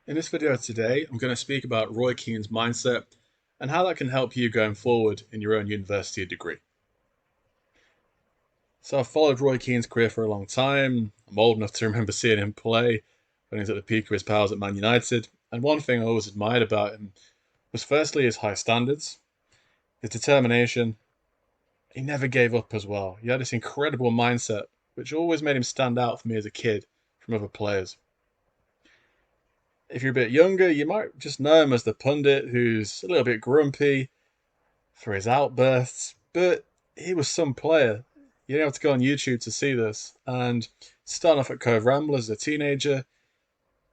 In this video today, I'm going to speak about Roy Keane's mindset and how that can help you going forward in your own university degree. So I've followed Roy Keane's career for a long time. I'm old enough to remember seeing him play when he was at the peak of his powers at Man United. And one thing I always admired about him was firstly his high standards, his determination. He never gave up as well. He had this incredible mindset, which always made him stand out for me as a kid from other players. If you're a bit younger, you might just know him as the pundit who's a little bit grumpy for his outbursts, but he was some player. You don't have to go on YouTube to see this. And starting off at Cobh Ramblers as a teenager,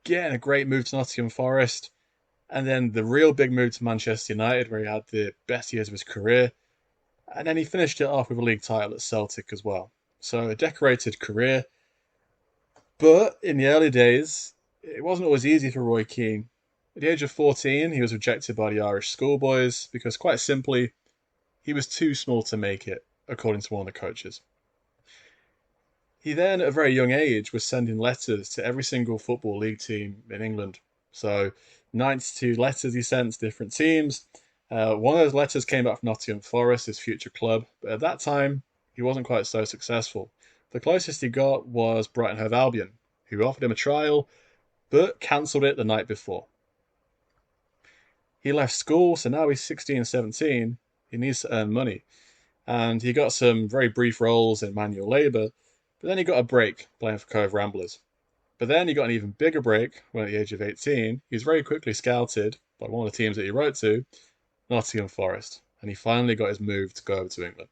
getting a great move to Nottingham Forest, and then the real big move to Manchester United, where he had the best years of his career, and then he finished it off with a league title at Celtic as well. So a decorated career, but in the early days, it wasn't always easy for Roy Keane. At the age of 14, he was rejected by the Irish schoolboys because, quite simply, he was too small to make it, according to one of the coaches. He then, at a very young age, was sending letters to every single football league team in England. So, 92 letters he sent to different teams. One of those letters came back from Nottingham Forest, his future club, but at that time, he wasn't quite so successful. The closest he got was Brighton Hove Albion, who offered him a trial, but cancelled it the night before. He left school, so now he's 16, 17. He needs to earn money. And he got some very brief roles in manual labour, but then he got a break playing for Cobh Ramblers. But then he got an even bigger break when at the age of 18, he was very quickly scouted by one of the teams that he wrote to, Nottingham Forest, and he finally got his move to go over to England.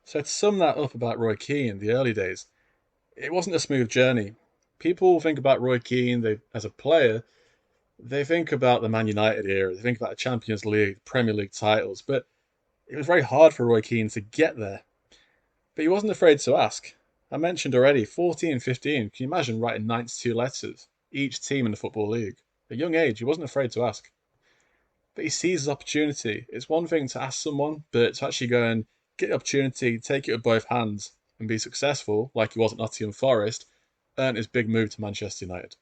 So to sum that up about Roy Keane, the early days, it wasn't a smooth journey. People think about Roy Keane as a player, they think about the Man United era, they think about the Champions League, Premier League titles, but it was very hard for Roy Keane to get there. But he wasn't afraid to ask. I mentioned already, 14, 15, can you imagine writing 92 letters, each team in the Football League? At a young age, he wasn't afraid to ask. But he sees his opportunity. It's one thing to ask someone, but to actually go and get the opportunity, take it with both hands, and be successful, like he was at Nottingham Forest, earned his big move to Manchester United.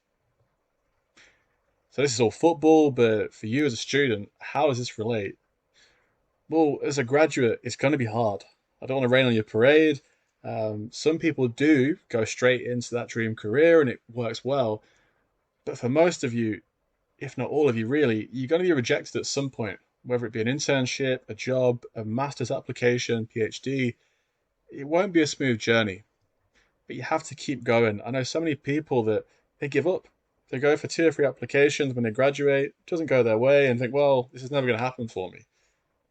So this is all football, but for you as a student, how does this relate? Well, as a graduate, it's going to be hard. I don't want to rain on your parade. Some people do go straight into that dream career and it works well. But for most of you, if not all of you really, you're going to be rejected at some point, whether it be an internship, a job, a master's application, PhD. It won't be a smooth journey, but you have to keep going. I know so many people that they give up. They go for 2 or 3 applications when they graduate, it doesn't go their way, and think, well, this is never going to happen for me.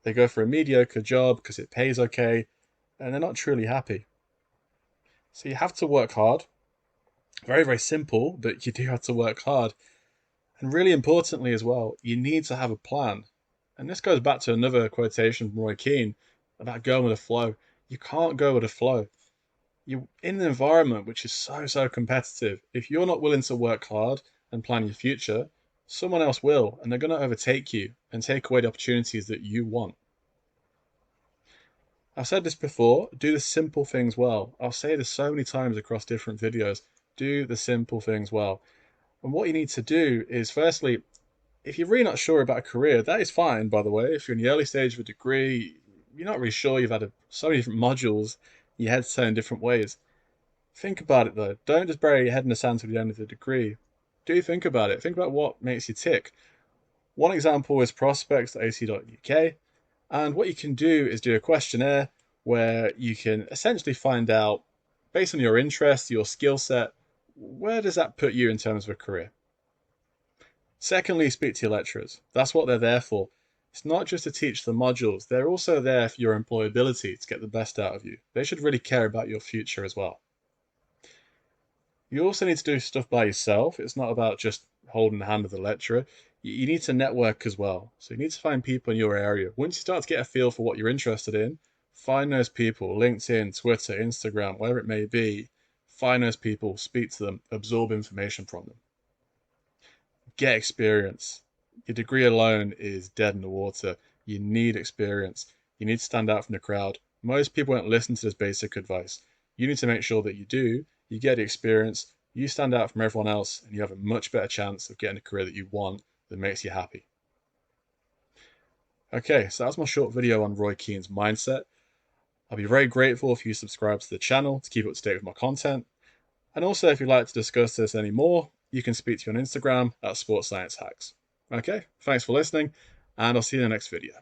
They go for a mediocre job because it pays okay, and they're not truly happy. So you have to work hard. Very, very simple, but you do have to work hard. And really importantly as well, you need to have a plan. And this goes back to another quotation from Roy Keane about going with the flow. You can't go with the flow. You're in an environment which is so, so competitive. If you're not willing to work hard and plan your future, someone else will, and they're going to overtake you and take away the opportunities that you want. I've said this before, do the simple things well. I'll say this so many times across different videos. Do the simple things well. And what you need to do is, firstly, if you're really not sure about a career, that is fine, by the way. If you're in the early stage of a degree, you're not really sure, you've had so many different modules, your head's turned different ways. Think about it though. Don't just bury your head in the sand to the end of the degree. Do think about it. Think about what makes you tick. One example is prospects.ac.uk. And what you can do is do a questionnaire where you can essentially find out, based on your interests, your skill set, where does that put you in terms of a career? Secondly, speak to your lecturers. That's what they're there for. It's not just to teach the modules, they're also there for your employability to get the best out of you. They should really care about your future as well. You also need to do stuff by yourself. It's not about just holding the hand of the lecturer. You need to network as well. So you need to find people in your area. Once you start to get a feel for what you're interested in, find those people, LinkedIn, Twitter, Instagram, whatever it may be. Find those people, speak to them, absorb information from them. Get experience. Your degree alone is dead in the water. You need experience. You need to stand out from the crowd. Most people won't listen to this basic advice. You need to make sure that you do. You get the experience, You stand out from everyone else and you have a much better chance of getting a career that you want that makes you happy. Okay, so that was my short video on Roy Keane's mindset. I'll be very grateful if you subscribe to the channel to keep up to date with my content. And also, if you'd like to discuss this any more, you can speak to me on Instagram at Sports Science Hacks. Okay, thanks for listening, and I'll see you in the next video.